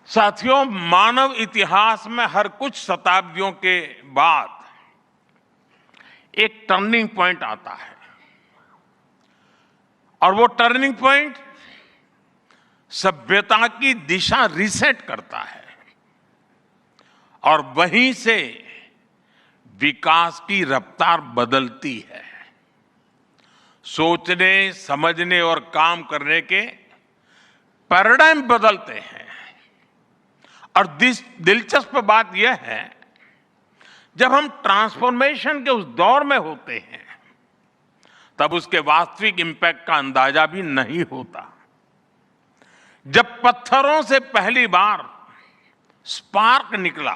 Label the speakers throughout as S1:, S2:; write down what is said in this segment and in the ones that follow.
S1: साथियों, मानव इतिहास में हर कुछ शताब्दियों के बाद एक टर्निंग पॉइंट आता है और वो टर्निंग पॉइंट सभ्यता की दिशा रीसेट करता है और वहीं से विकास की रफ्तार बदलती है। सोचने, समझने और काम करने के पैराडाइम बदलते हैं और दिलचस्प बात यह है, जब हम ट्रांसफॉर्मेशन के उस दौर में होते हैं तब उसके वास्तविक इंपैक्ट का अंदाजा भी नहीं होता। जब पत्थरों से पहली बार स्पार्क निकला,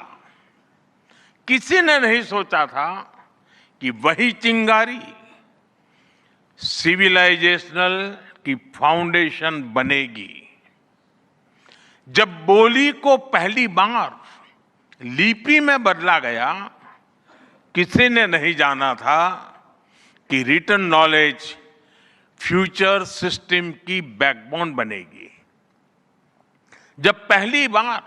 S1: किसी ने नहीं सोचा था कि वही चिंगारी सिविलाइजेशनल की फाउंडेशन बनेगी। जब बोली को पहली बार लिपि में बदला गया, किसी ने नहीं जाना था कि रिटन नॉलेज फ्यूचर सिस्टम की बैकबोन बनेगी। जब पहली बार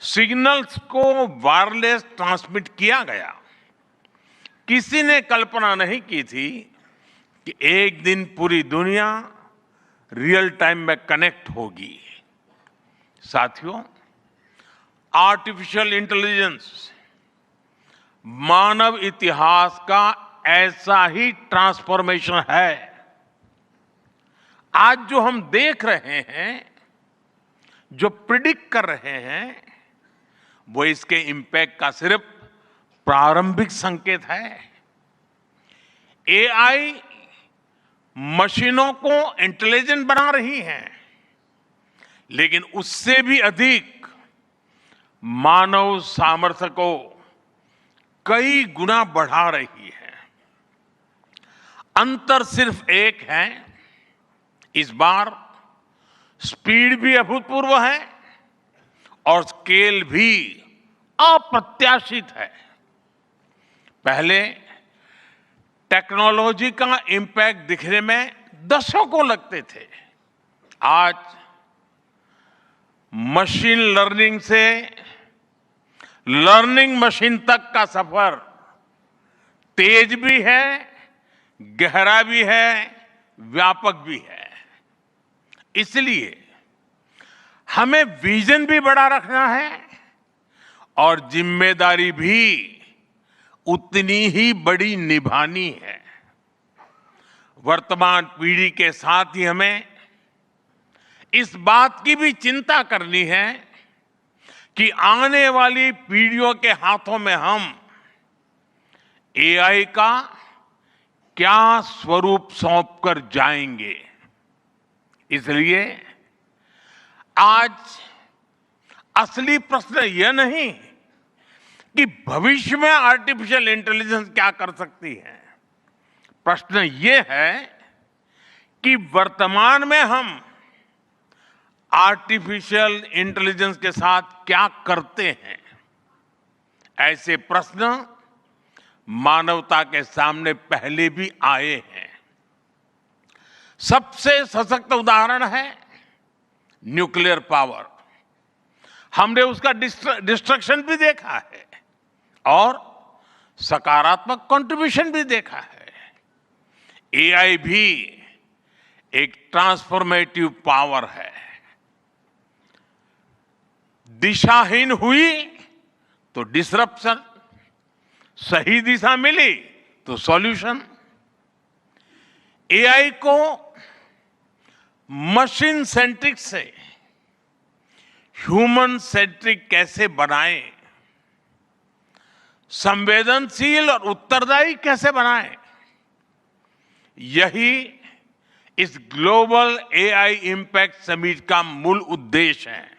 S1: सिग्नल्स को वायरलेस ट्रांसमिट किया गया, किसी ने कल्पना नहीं की थी कि एक दिन पूरी दुनिया रियल टाइम में कनेक्ट होगी। साथियों, आर्टिफिशियल इंटेलिजेंस मानव इतिहास का ऐसा ही ट्रांसफॉर्मेशन है। आज जो हम देख रहे हैं, जो प्रिडिक्ट कर रहे हैं, वो इसके इंपैक्ट का सिर्फ प्रारंभिक संकेत है। एआई मशीनों को इंटेलिजेंट बना रही है, लेकिन उससे भी अधिक मानव सामर्थ्य को कई गुना बढ़ा रही है। अंतर सिर्फ एक है, इस बार स्पीड भी अभूतपूर्व है और स्केल भी अप्रत्याशित है। पहले टेक्नोलॉजी का इंपैक्ट दिखने में दशकों लगते थे। आज मशीन लर्निंग से लर्निंग मशीन तक का सफर तेज भी है, गहरा भी है, व्यापक भी है। इसलिए हमें विजन भी बड़ा रखना है और जिम्मेदारी भी उतनी ही बड़ी निभानी है। वर्तमान पीढ़ी के साथ ही हमें इस बात की भी चिंता करनी है कि आने वाली पीढ़ियों के हाथों में हम एआई का क्या स्वरूप सौंप कर जाएंगे। इसलिए आज असली प्रश्न यह नहीं कि भविष्य में आर्टिफिशियल इंटेलिजेंस क्या कर सकती है। प्रश्न यह है कि वर्तमान में हम आर्टिफिशियल इंटेलिजेंस के साथ क्या करते हैं। ऐसे प्रश्न मानवता के सामने पहले भी आए हैं। सबसे सशक्त उदाहरण है न्यूक्लियर पावर। हमने उसका डिस्ट्रक्शन भी देखा है और सकारात्मक कंट्रीब्यूशन भी देखा है। एआई भी एक ट्रांसफॉर्मेटिव पावर है। दिशाहीन हुई तो डिसरप्शन, सही दिशा मिली तो सॉल्यूशन। एआई को मशीन सेंट्रिक से ह्यूमन सेंट्रिक कैसे बनाएं, संवेदनशील और उत्तरदायी कैसे बनाएं, यही इस ग्लोबल एआई इंपैक्ट समिट का मूल उद्देश्य है।